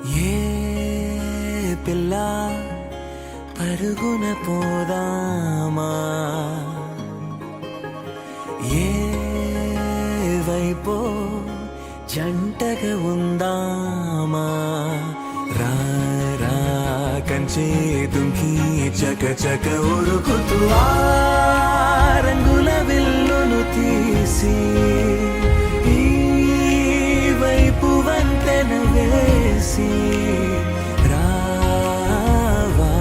ఏ పిల్ల పరుగున పోదామా, ఏ వైపో జంటగా ఉందామా, రా రా కంచే దుంకి చక చక ఉరుకుతూ ఆ రంగుల విల్లును తీసి ఈ వైపు వంతెన వేసి రావా.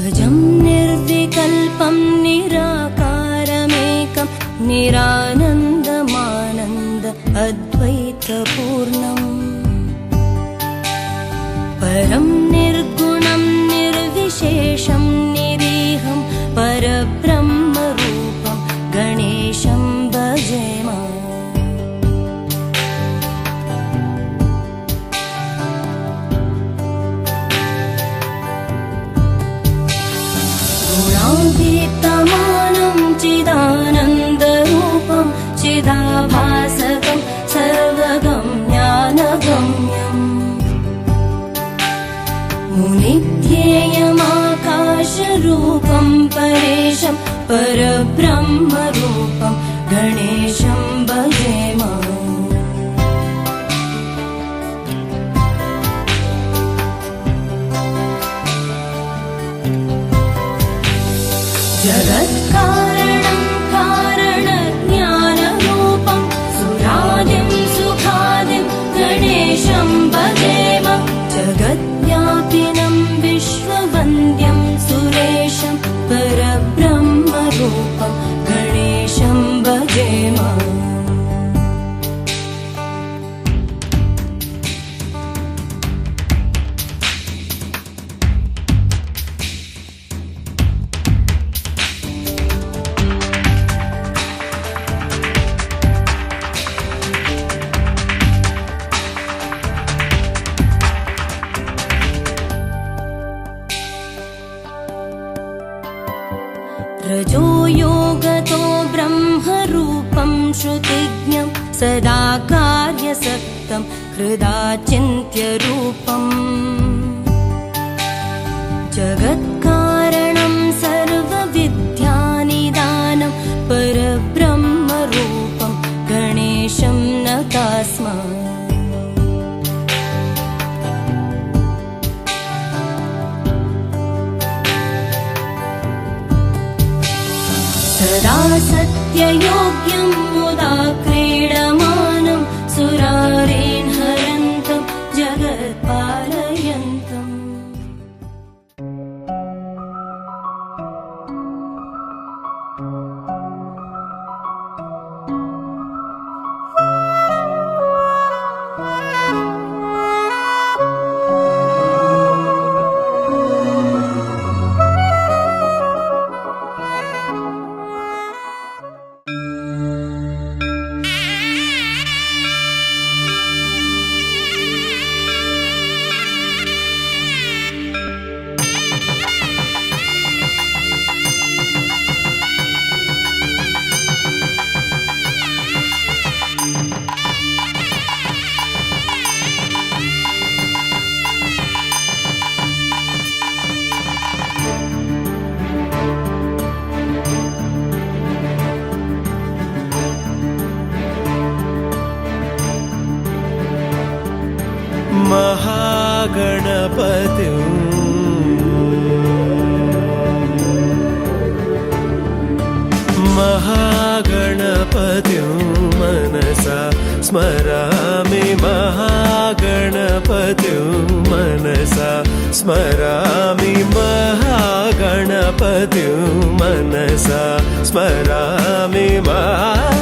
अजं निर्विकल्पं निराकारमेकं निरानन्दमानन्द अद्वैतपूर्णम् परं निर्गुणं निर्विशेषं निरीहं परब्रह्मरूपं गणेशं भजेम. गुणातीतमानं चिदानन्दरूपं चिदाभासकं सर्वगम्यानगम्यम् मुनिध्येयमाकाशरूपं परेशं परब्रह्मरूपं गणेशं भजेम. जगत्कारणं कारणज्ञानरूपं सुरादिं सुखादिं गणेशं भजेम. जगद्व्यापिनं विश्ववन्द्यं सुरेशं परब्रह्मरूपं गणेशं भजेम. रजो योगतो ब्रह्मरूपं श्रुतिज्ञं सदा कार्यसक्तं हृदाचिन्त्यरूपम् जगत्कारणं सर्वविद्यानिदानं परब्रह्मरूपं गणेशं नतास्म. सदा सत्ययोग्यं मुदा क्रीडमानं सुरारेण हरन्तं जगत्पालयन्तम्. महागणपतिं महागणपतिं मनसा स्मरामि, महागणपतिं मनसा स्मरामि, महागणपतिं मनसा स्मरामि महागणपतिं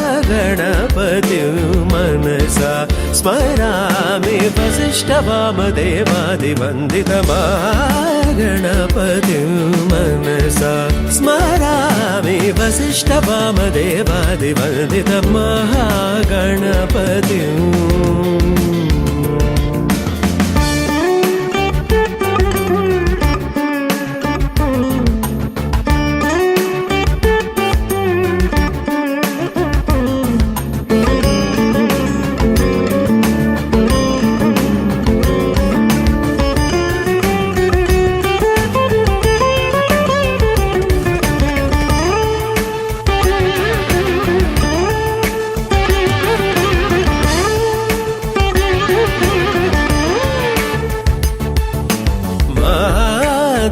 मनसा स्मरामि वसिष्ठवामदेवादिवन्दितं महागणपतिं मनसा स्मरामि वसिष्ठवामदेवादिवन्दितं महागणपतिम्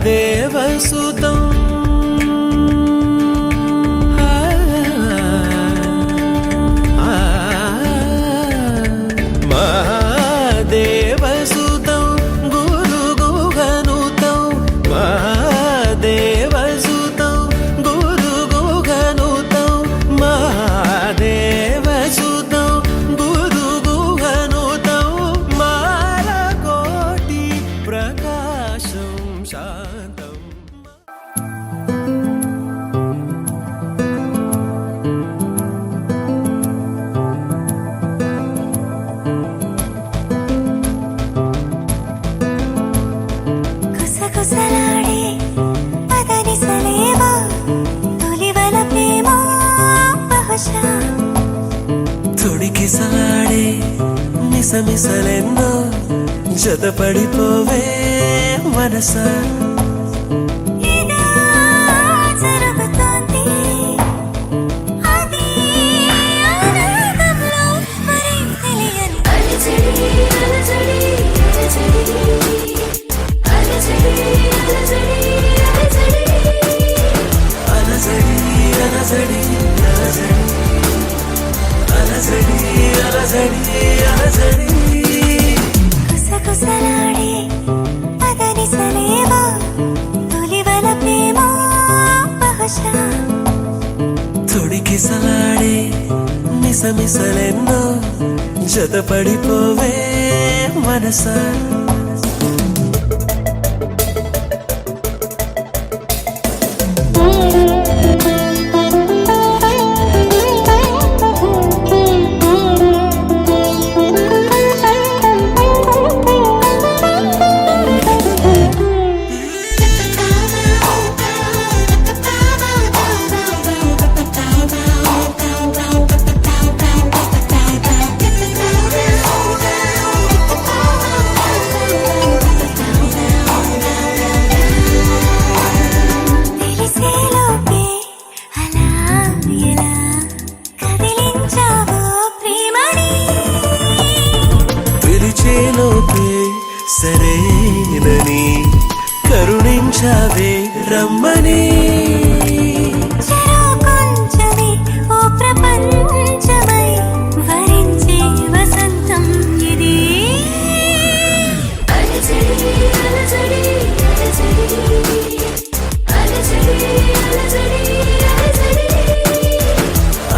देवसुतं महादेवसुतं गुरुगुहनुतं महादेवसुतं गुरुगुहनुतं महादेवसुतं गुरुगुहनुतं मालकोटि प्रकाशं शान्तम् కుసకుసలాడే పదనిసలేవా తొలివల ప్రేమ బహుశా తొడికిసలాడే మిసమిసలెన్నో జతపడిపోవే మనసా ఇలా జరుగుతోంది అది ఆనందంలో మరి తెలియని అలజడి అలజడి అలజడి అలజడి అలజడి అలజడి అలజడి అలజడి అలజడి కుసకుసలాడే పదనిసలేవా తొలివల ప్రేమ బహుశా తొడికిసలాడే మిసమిసలెన్నో జతపడిపోవే మనసా తెలిసేలోపే అలా ఎలా కదిలించావో ప్రేమని పిలిచేలోపే సరేనని కరుణించావే రమ్మని చెరో కొంచెమే ఓ ప్రపంచమై వరించే వసంతం ఇది అలజడి అలజడి అలజడి అలజడి అలజడి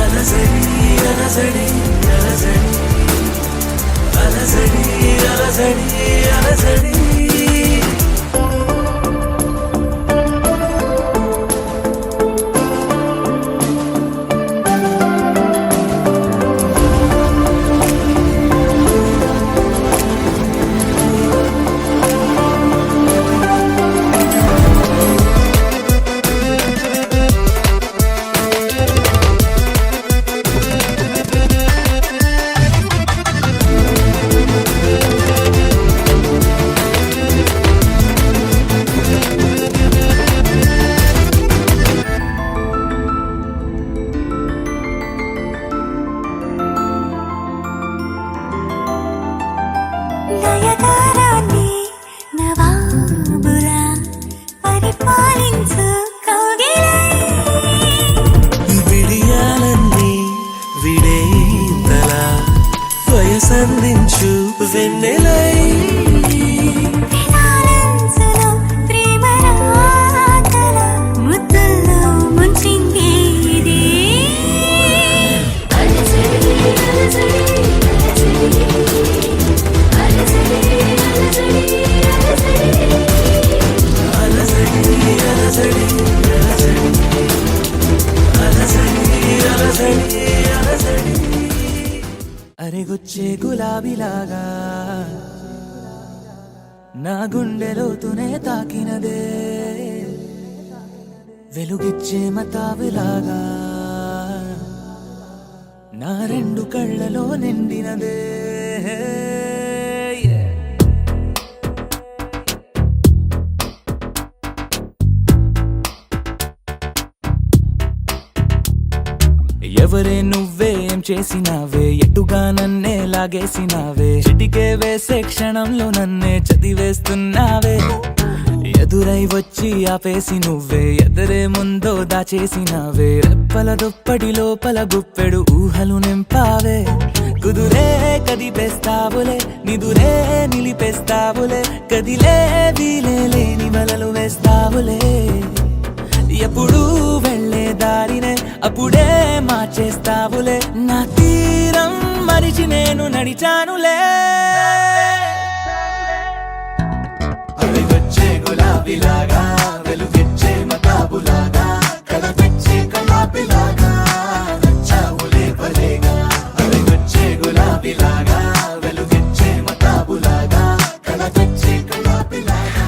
అలజడి అలజడి అలజడి అలజడి నయగారాన్ని నవాబులా పరిపాలించు కౌగిలై విడియాలన్నీ విడేంతల వయసందించు వెన్నెలై వినాలంచులో ప్రేమ రాతలై అలజడి అలజడి అరెగొచ్చే గులాబీలాగా నా గుండెలోతునే తాకినదే వెలుగిచ్చే మతాబులాగా నా రెండు కళ్ళలో నిండినదే ఎవరే నువ్వేం చేసినావే ఎటుగా నన్నే లాగేసినావే చిటికే వేసే క్షణంలో నన్నే చదివేస్తున్నావే ఎదురై వచ్చి ఆపేసి నువ్వే ఎదరే ముందో దాచేసినావే రెప్పల దుప్పటి లోపల గుప్పెడు ఊహలు నింపావే కుదురే కదిపేస్తావులే నిదురే నిలిపేస్తావులే కదిలే వీలే లేని వలలు వేస్తావులే ఎప్పుడు వెళ్ళే దారినే అప్పుడే మార్చేస్తావులే నా తీరం మరిచి నేను నడిచానులే అలిగొచ్చే గులాబీలాగా వెలుగిచ్చే మతాబులాగా కలపెచ్చే కలాపిలాగా నచ్చావులే భలేగా అలిగొచ్చే గులాబీలాగా వెలుగిచ్చే మతాబులాగా కలపెచ్చే కలాపిలాగా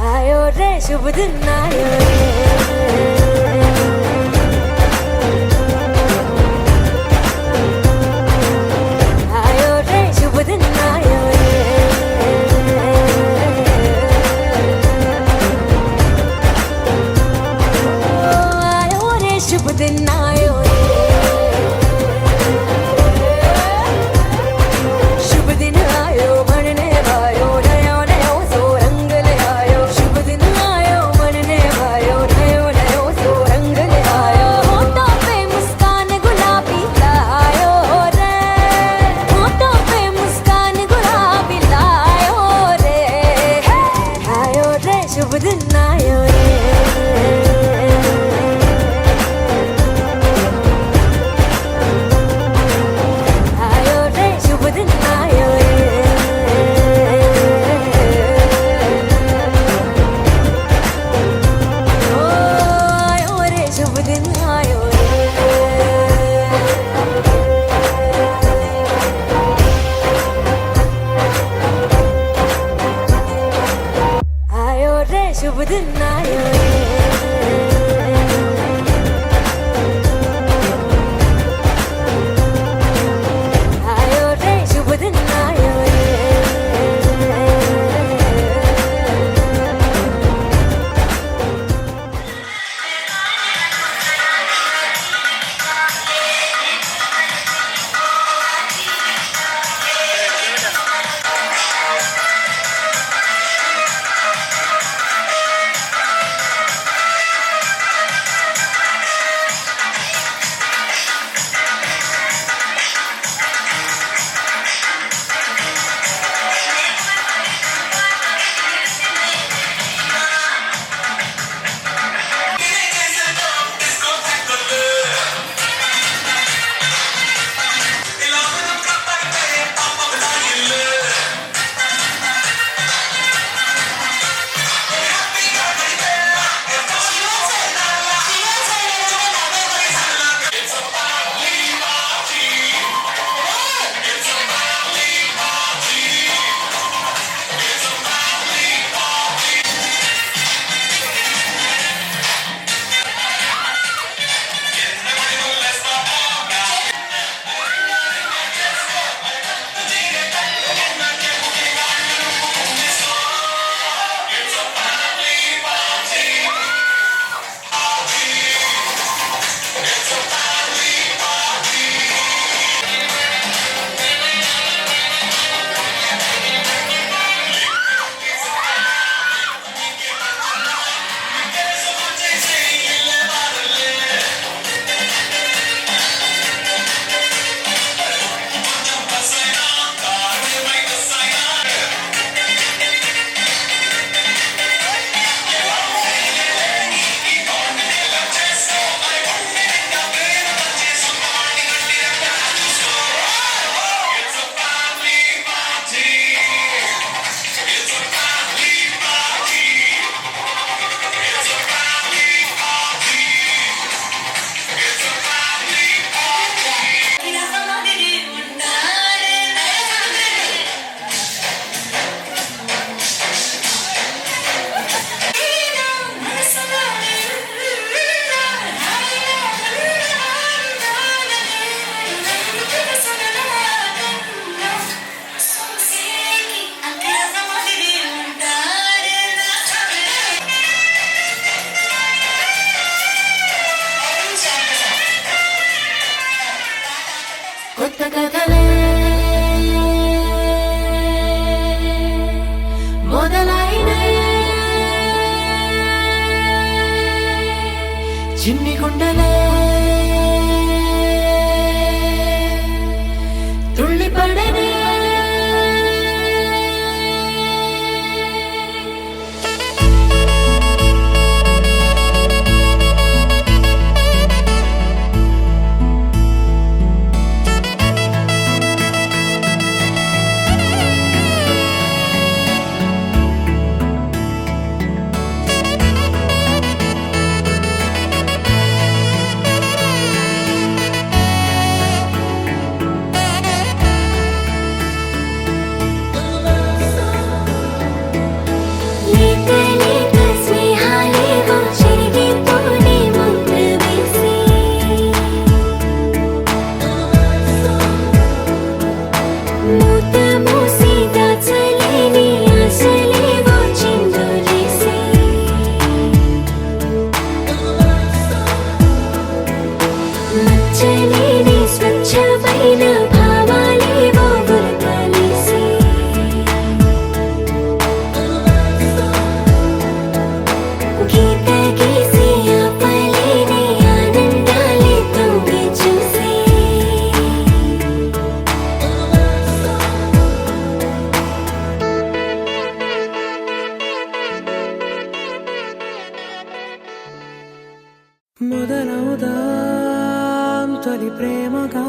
आयो रे शुभ दिन आयो आयो रे शुभ दिन आयो आयो रे शुभ दिन आयो शुभ दिन आयो बनने वायो नयो नयो सो रंग ले आयो शुभ दिन आयो बनने वायो नयो नयो सो रंग ले आयो होठों पे मुस्कान गुलाबी लायो रे होठों पे मुस्कान गुलाबी लायो रे आयो रे शुभ दिन आयो रे आयो रे शुभ दिन आयो ओ आयो रे शुभ दिन आयो आयो रे शुभ दिन आयो आयो रे शुभ दिन आयो కథలే మొదలైనయే చిన్ని గుండెలే తుళ్ళిపడనే మొదలవుదాం తొలి ప్రేమగా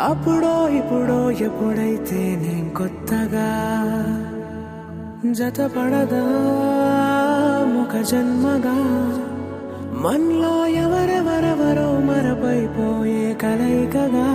అప్పుడో ఇప్పుడో ఎప్పుడైతే నేను కొత్తగా జతపడదా ముఖ జన్మగా మనలో ఎవరెవరెవరో మరపైపోయే కలయికగా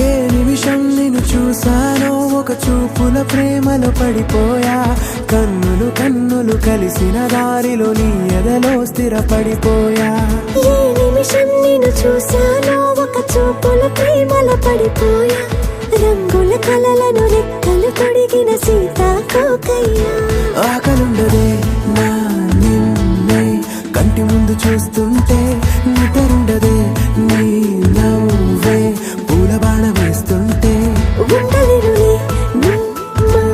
ఏ నిమిషం నిన్ను చూసానో ఒక చూపుల ప్రేమలో పడిపోయా కన్నులు కన్నులు కలిసిన దారిలో నీ ఎదలో స్థిరపడిపోయా ఏ నిమిషం నిన్ను చూసానో ఒక చూపుల ప్రేమలో పడిపోయా రంగుల కలలను రెక్కలు తొడిగిన సీతాకోకయ్యా ఆకలుండదే నా నిన్నే కంటి ముందు చూస్తుంటే నిద్రుండదే నీ నవ్వే పూల బాణ వేస్తుంటే ఉండలేనులే నీ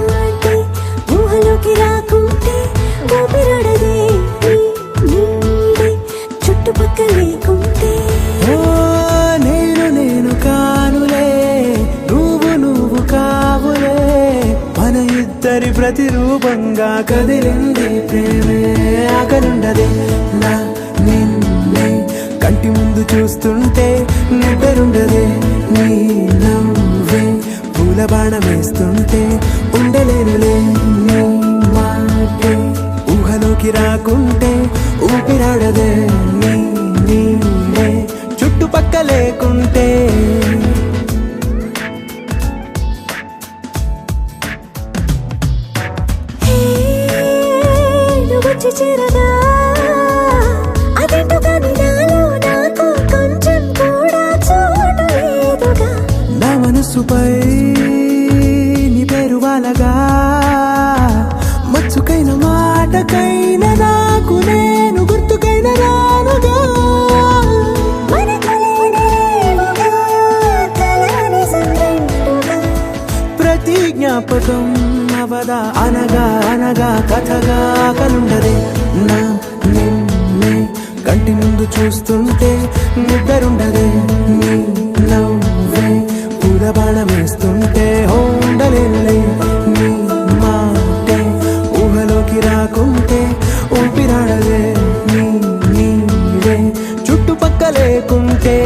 మాటే ఊహలోకి రాకుంటే ఊపిరాడదే నీ నీడే చుట్టుపక్కల లేకుంటే ఓ నేను కానులే నువ్వు కావులే మన ఇద్దరి ప్రతిరూపంగా కదిలింది ప్రేమే ఆకలుండదే నా నిన్నే కంటి ముందు చూస్తుంటే నిద్రుండదే నీ నవ్వే పూల బాణం వేస్తుంటే ఉండలేనులే నీ మాటే ఊహలోకి రాకుంటే ఊపిరాడదే నీ నీడే చుట్టుపక్క లేకుంటే వచ్చి చేరగా అదేంటో కానీ నాలో నాకు కొంచెం కూడా చోటు లేదుగా నా మనసుపై నీ పేరు వాలగా మచ్చుకైన మాటకైన నాకు నేను గుర్తుకైన రానుగా ప్రతి జ్ఞాపకం అవదా అనగా అనగా కథగా కలుండదే నా నిన్నే కంటి ముందు చూస్తుంటే నిద్రుండదే నీ నవ్వే పూల బాణం వేస్తుంటే ఉండలేనులే నీ మాటే ఊహలోకి రాకుంటే ఊపిరాడదే నీ నీడే చుట్టుపక్క లేకుంటే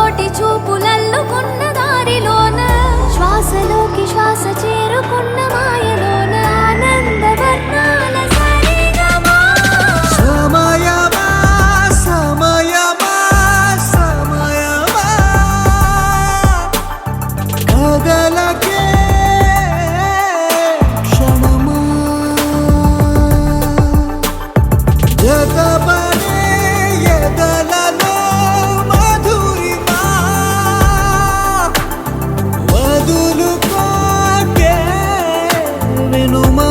కోటి చూపులల్లుకున్న దారిలోన శ్వాసలోకి శ్వాస చేరుకున్న మాయలోన ఆనందవర్ణాల సరిగమా సమయమా సమయమా సమయమా కదలకే క్షణమా జతపడే ఎదలలో మధురిమా వదులుకోకే వినుమా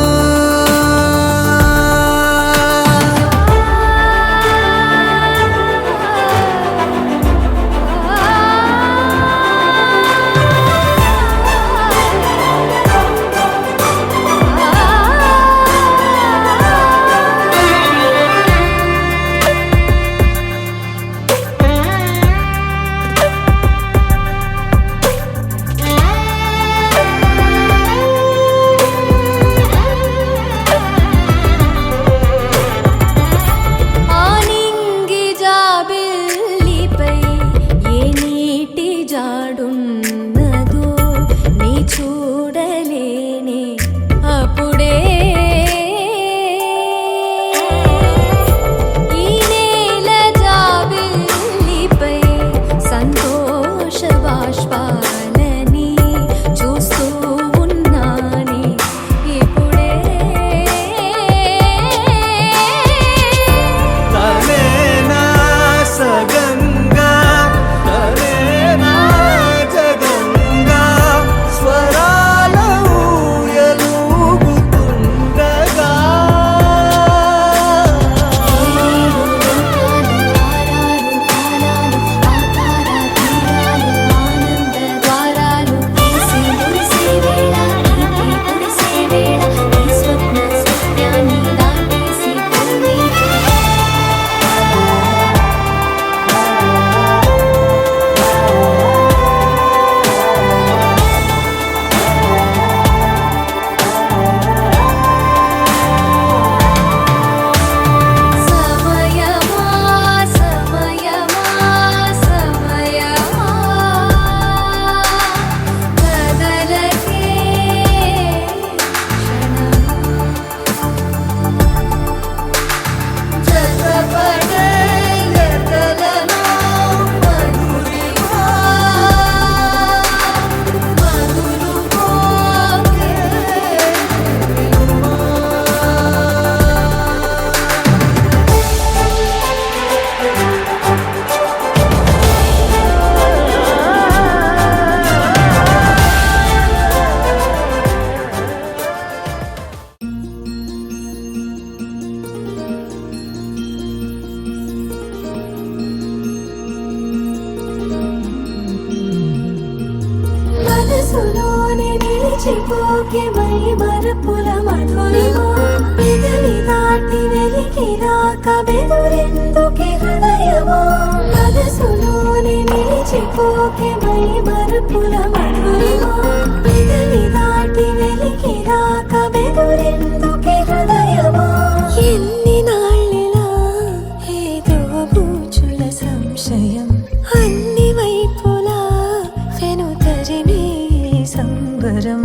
ఆనింగి జాబిల్లిపై ఏ నీటి జాడున్నదో నీ చూడలేనే అప్పుడే ఈ నేల జాబిల్లిపై సంతోష బాష్పాలని చూస్తూ ఉన్నానే ఇప్పుడే తనేనా సగంగా తనేనా జగంగా స్వరాల ఊయలూగుతుండగా సమయమా సమయమా సమయమా కదలకే జతపడే ఎదలలో మధురిమా మధురుకోకే మనసులోనే నిలిచిపోకే మై మరపుల మధురిమా పెదవి దాటి వెలికి రాక బెదురెందుకే హృదయమా మనసులోనే నిలిచిపోకే మై మరపుల మధురిమా పెదవి దాటి వెలికి రాక బెదురెందుకే హృదయమా ఎన్ని నాళ్ళిలా ఏదో బూచుల సంశయం అన్ని వైపులా వెనుతరినే సంబరం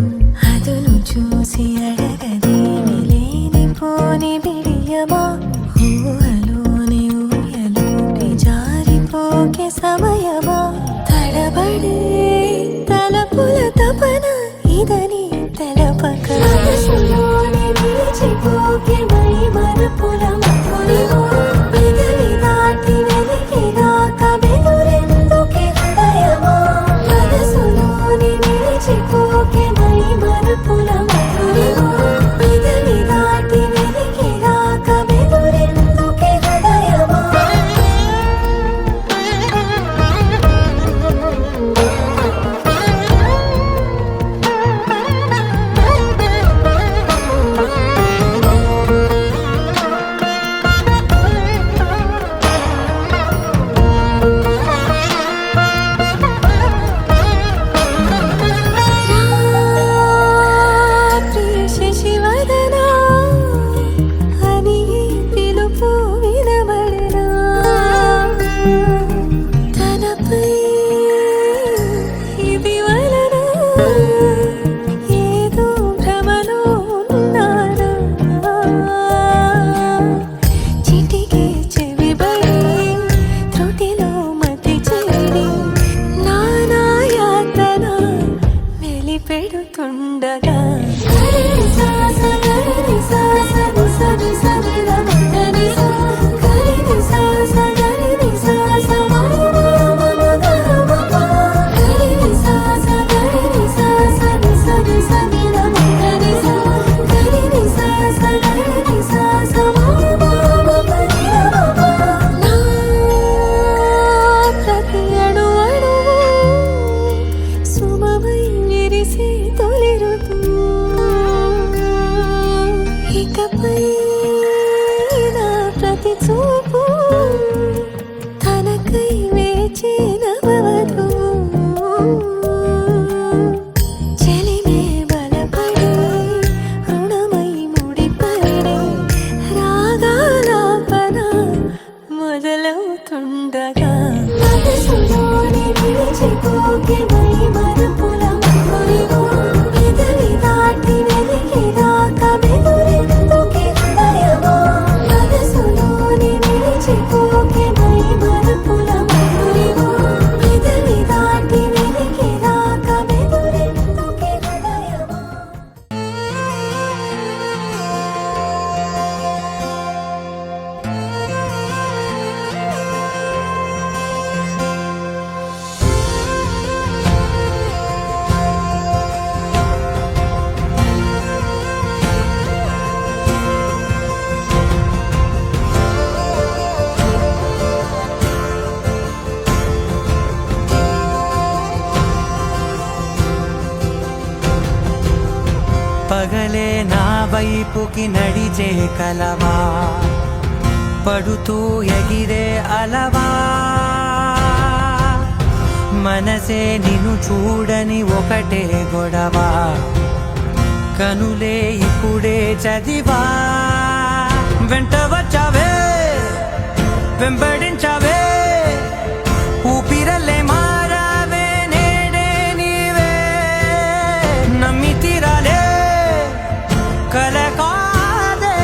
అదును చూసి అడగదేమి లేనిపోని బిడియమా ఊహలోని ఊయలోకి జారిపోకే సమయమా తడబడే తలపుల తపన ఇదని తెలపక మనసులోనే నిలిచిపోకే మై మరపుల మధురిమా పెదవి దాటి వెలికి రాక బెదురెందుకే హృదయమా మనసులోనే నిలిచిపోకే మై మరపుల మధురిమా పెదవి దాటి వెలికి రాక బెదురెందుకే హృదయమా పెడుతుండగా ప్రతి అణు అణువు సుమమై విరిసే తొలి ఋతువు. ఇకపై నా ప్రతి చూపు తనకై వేచి నవవధువు. చెలిమే బలపడి రుణమై ముడిపడి రాగాలాపన మొదలవుతుండగా మనసులోని నిలిచిపోకి మై మరపుల మధురివో. ఎదరి దాటి వెలికిరాక బెదురెందుకి హృదయమో. మనసులోని నిలిచిపోకి మై మరపుల మధురివో. ఎదరి దాటి వెలికిరాక బెదురెందుకి హృదయమో. పగలే నా వైపుకి నడిచే కలవా, పడుతూ ఎగిరే అలవా. మనసే నిన్ను చూడని ఒకటే గొడవ, కనులే ఇప్పుడే చదివా. వెంట వచ్చావే వెంబడించావే, ఊపిరల్లే మారావే నేడే నీవే. నమ్మి తీరాలే కల కాదే,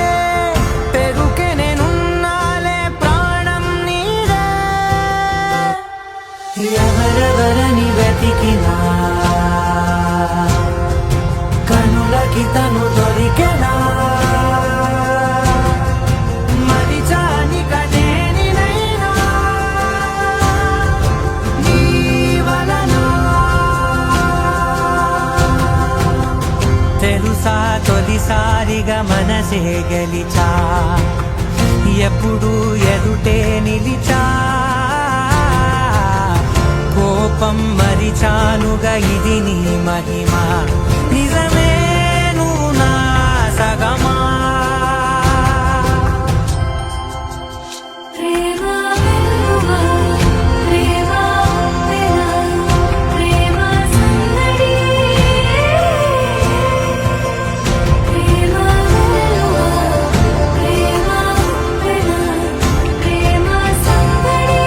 పెరుకే నేనున్నాలే ప్రాణం నీదే. ఎవరెవరని వెతికినా కనులకి తను దొరికెనా. మరిచాని కదేనినైనా నీ వలన. తెలుసా తొలిసారిగా మనసే గెలిచా, ఎప్పుడు ఎదుటే నిలిచా. కోపం మరిచానుగా ఇది నీ మహిమ. నిజమే నువ్వు నా సగమా. ప్రేమ వెలువా, ప్రేమ వెల, ప్రేమ సందడి. ప్రేమ వెలువా, ప్రేమ వెల, ప్రేమ సందడి.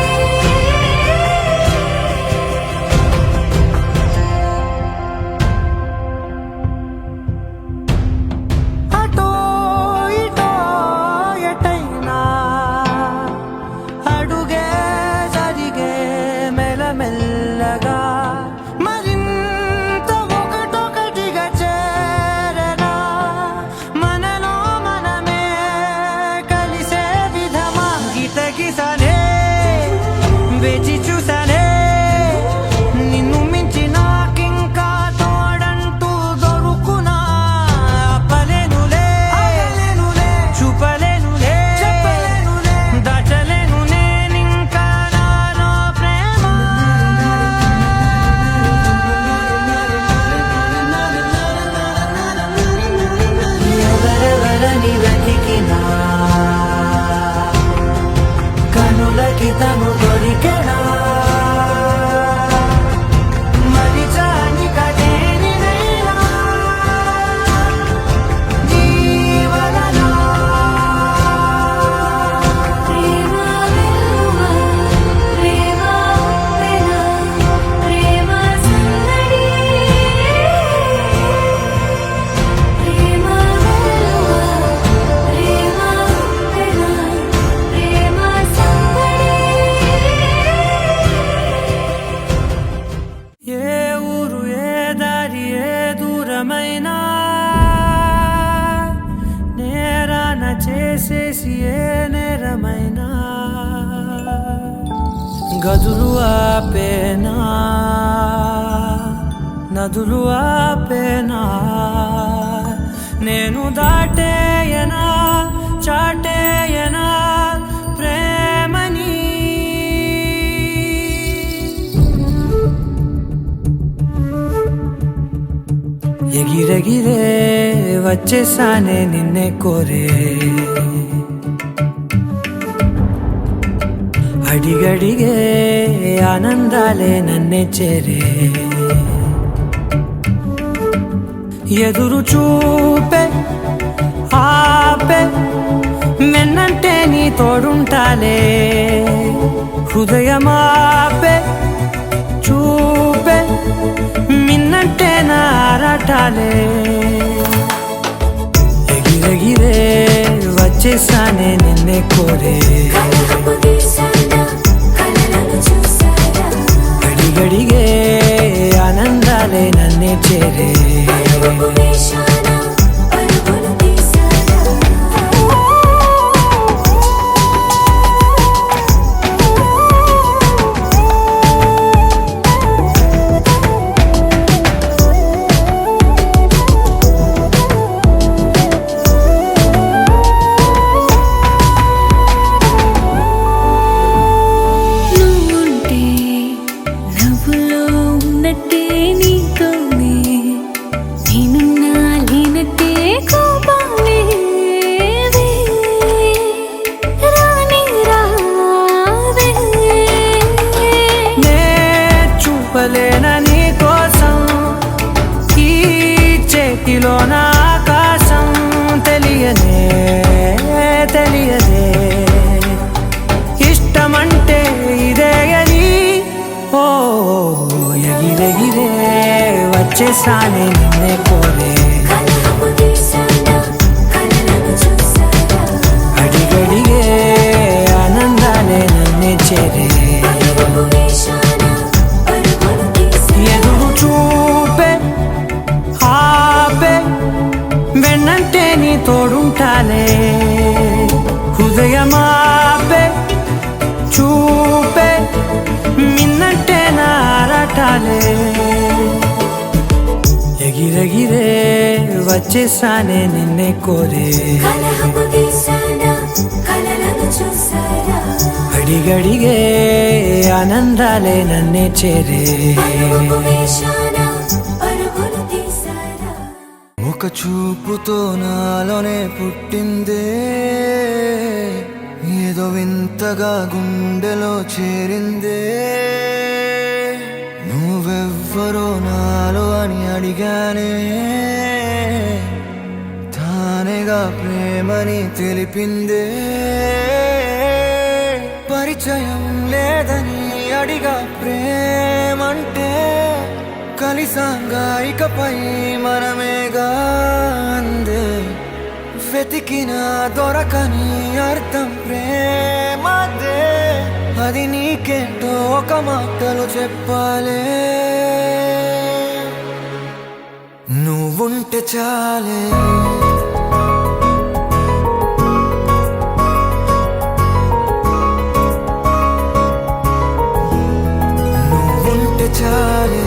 అందమైన నేరాన చేసేసి ఏ నేరమైనా గదులు ఆపేనా నదులు ఆపేనా నేను దాటేయనా చాటేయనా ప్రేమని ఎగిరెగిరే వచ్చేసానే నిన్నే కోరే అడిగడిగే ఆనందాలే నన్నే చేరే ఎదురు చూపే ఆపే మెన్నంటే నీ తోడుంటాలే హృదయమాపే చూపే మిన్నంటే నా ఆరాటాలే ఎగిరెగిరే వచ్చేసానే నిన్నే కోరే కలహపు తీసాన కలలను చూసారా అడిగడిగే ఆనందాలే నన్నే చేరే పరుగు వేషాన పరుగులు తీసారా నువ్వుంటే నవ్వులో ఉన్నట్టే నీతోనే నేనున్నా లేనట్టే కోపాలే రాని రావే నే చూపలేన నీ కోసం ఈ చేతిలో నా ఆకాశం తెలియదే ఇష్టమంటే ఇదే అని ఓ ఎగిరెగిరే వచ్చేసానే నిన్నే కోరే కలహపు తీసాన కలలను చూసారా అడిగడిగే ఆనందాలే నన్నే చేరే పరుగు వేషాన పరుగులు తీసారా ఎదురు చూపే ఆపే వెన్నంటే నీ తోడుంటాలే హృదయమాపే చూపే మిన్నంటే నా ఆరాటాలే ఎగిరెగిరే వచ్చేసానే నిన్నే కోరే కలహపు తీసాన కలలను చూసారా అడిగడిగే ఆనందాలే నన్నే చేరే పరుగు వేషాన పరుగులు తీసారా ఒక చూపుతో నాలోనే పుట్టిందే ఏదో వింతగా గుండెలో చేరిందే నువ్వెవ్వరో నాలో అని అడిగానే తానేగా ప్రేమని తెలిపిందే పరిచయం లేదని అడిగా ప్రేమంటే కలిసాంగా ఇకపై మనమేగా అందే వెతికిన దొరకని అర్థం ప్రేమదే అది నీకేంటో ఒక మాటలో చెప్పాలే నువ్వుంటే చాలే నువ్వుంటే చాలే